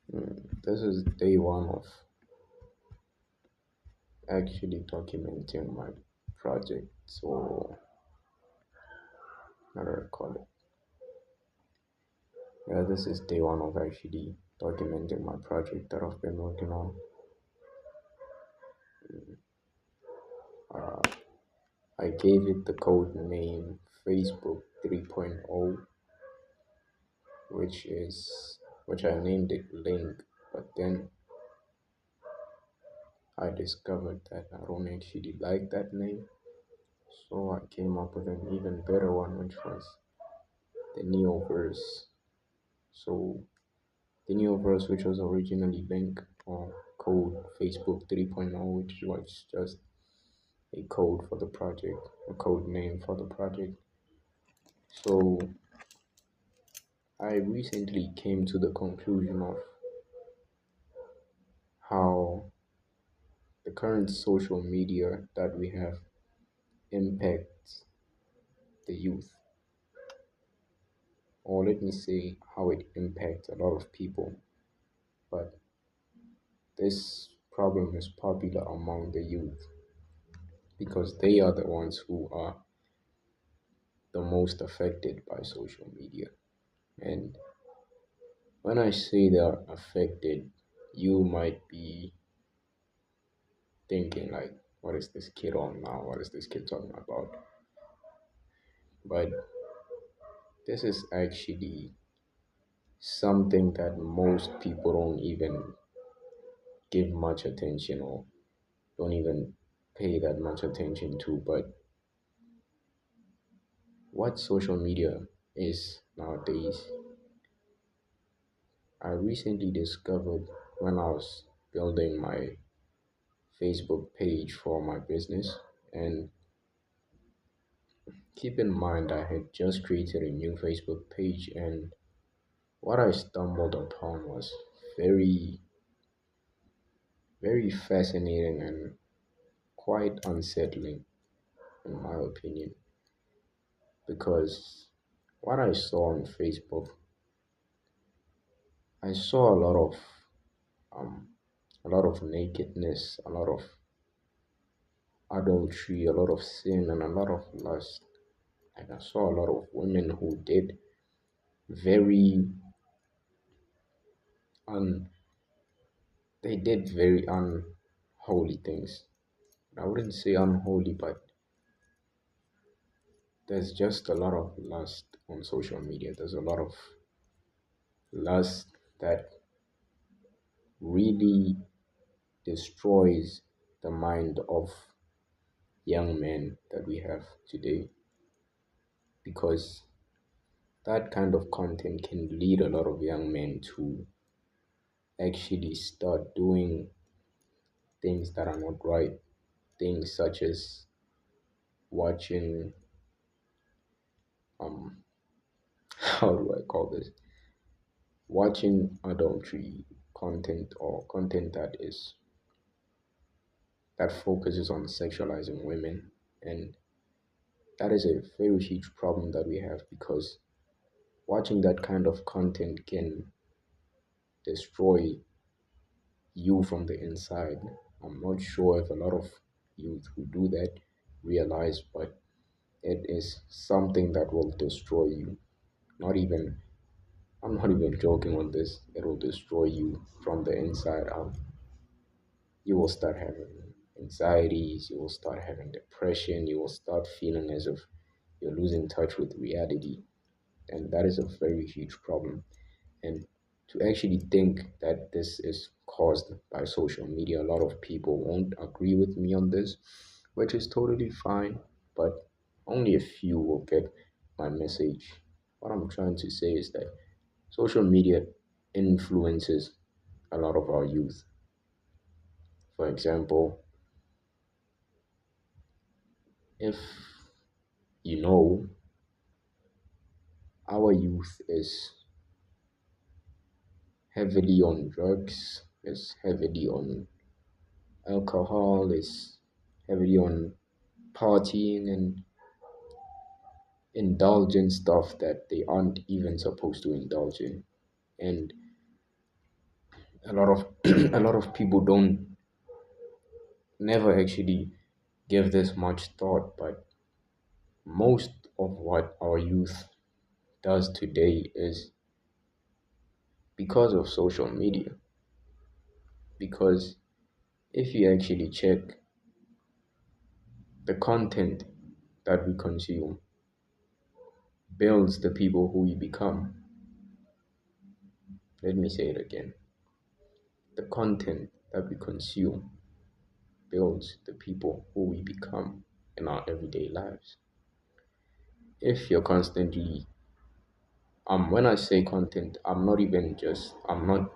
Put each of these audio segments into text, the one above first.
This is day one of actually documenting my project. So, how do I call it? Yeah, this is day one of actually documenting my project that I've been working on. Uh, I gave it the code name Facebook 3.0, which is which I named it Link, but then I discovered that I don't actually like that name, so I came up with an even better one, which was the Neoverse. So the Neoverse, which was originally Link or Code Facebook 3.0, which was just a code for the project, a code name for the project. So I recently came to the conclusion of how the current social media that we have impacts the youth, or let me say how it impacts a lot of people. But this problem is popular among the youth because they are the ones who are the most affected by social media. And when I say they're affected, you might be thinking like, what is this kid on now? What is this kid talking about? But this is actually something that most people don't even give much attention or don't even pay that much attention to. But what social media is nowadays, I recently discovered when I was building my Facebook page for my business. And keep in mind, I had just created a new Facebook page, and what I stumbled upon was very, very fascinating and quite unsettling, in my opinion, because what I saw on Facebook, I saw um, a lot of nakedness, a lot of adultery, a lot of sin, and a lot of lust. Like I saw a lot of women who did very un they did very unholy things. I wouldn't say unholy, but there's just a lot of lust on social media. There's a lot of lust that really destroys the mind of young men that we have today, because that kind of content can lead a lot of young men to actually start doing things that are not right. Things such as watching um how do I call this? Watching adultery content, or content that focuses on sexualizing women. And that is a very huge problem that we have, because watching that kind of content can destroy you from the inside. I'm not sure if a lot of youth who do that realize, but it is something that will destroy you. Not even, I'm not even joking on this. It will destroy you from the inside out. You will start having anxieties, you will start having depression, you will start feeling as if you're losing touch with reality. And that is a very huge problem. And to actually think that this is caused by social media, a lot of people won't agree with me on this, which is totally fine, but only a few will get my message. What I'm trying to say is that social media influences a lot of our youth. For example, if you know, our youth is heavily on drugs, is heavily on alcohol, is heavily on partying and indulge in stuff that they aren't even supposed to indulge in. And a lot of a lot of people don't never actually give this much thought, but most of what our youth does today is because of social media. Because if you actually check the content that we consume builds the people who we become. Let me say it again. The content that we consume builds the people who we become in our everyday lives. If you're constantly when I say content, I'm not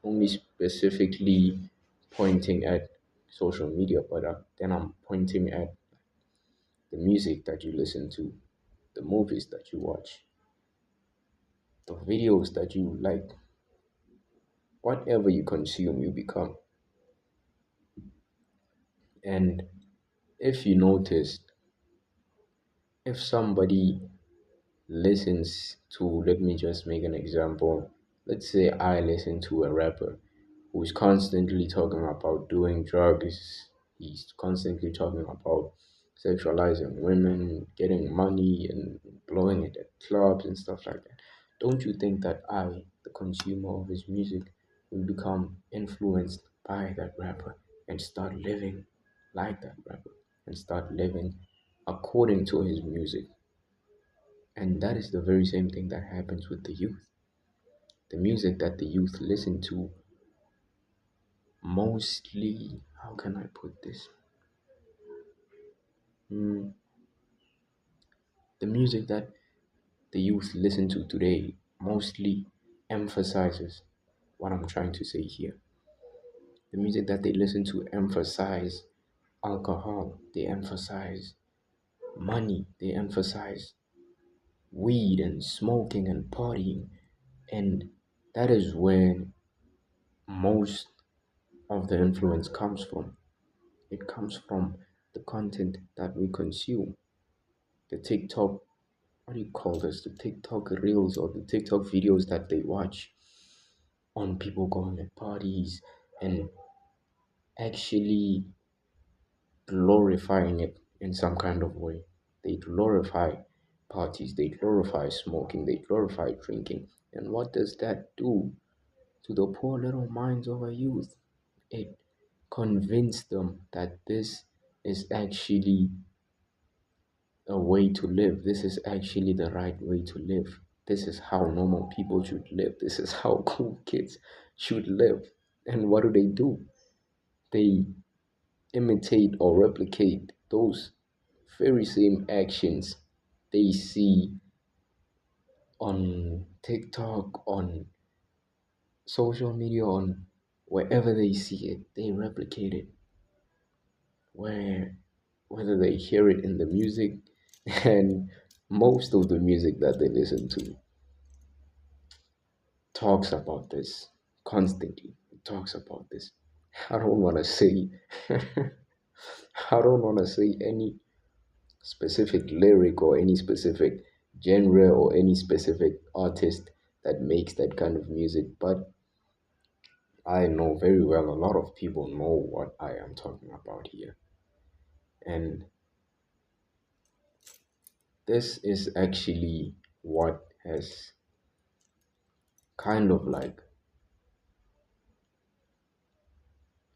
only specifically pointing at social media, but then I'm pointing at the music that you listen to, the movies that you watch, the videos that you like, whatever you consume, you become. And if you noticed, if somebody listens to, let me just make an example. Let's say I listen to a rapper who's constantly talking about doing drugs. He's constantly talking about sexualizing women, getting money, and blowing it at clubs and stuff like that. Don't you think that I, the consumer of his music, will become influenced by that rapper and start living like that rapper and start living according to his music? And that is the very same thing that happens with the youth. The music that the youth listen to mostly, how can I put this? Mm, the music that the youth listen to today mostly emphasizes what I'm trying to say here. The music that they listen to emphasize alcohol, they emphasize money, they emphasize weed and smoking and partying. And that is where most of the influence comes from. It comes from the content that we consume. The TikTok, what do you call this? The TikTok reels or the TikTok videos that they watch on people going at parties and actually glorifying it in some kind of way. They glorify parties, they glorify smoking, they glorify drinking. And what does that do to the poor little minds of our youth? It convinced them that this is actually a way to live. This is actually the right way to live. This is how normal people should live. This is how cool kids should live. And what do? They imitate or replicate those very same actions they see on TikTok, on social media, on wherever they see it, they replicate it. Where whether they hear it in the music and most of the music that they listen to talks about this constantly. It talks about this. I don't want to say, I don't want to say any specific lyric or any specific genre or any specific artist that makes that kind of music, but I know very well a lot of people know what I am talking about here. And this is actually what has kind of like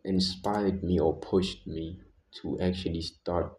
inspired me or pushed me to actually start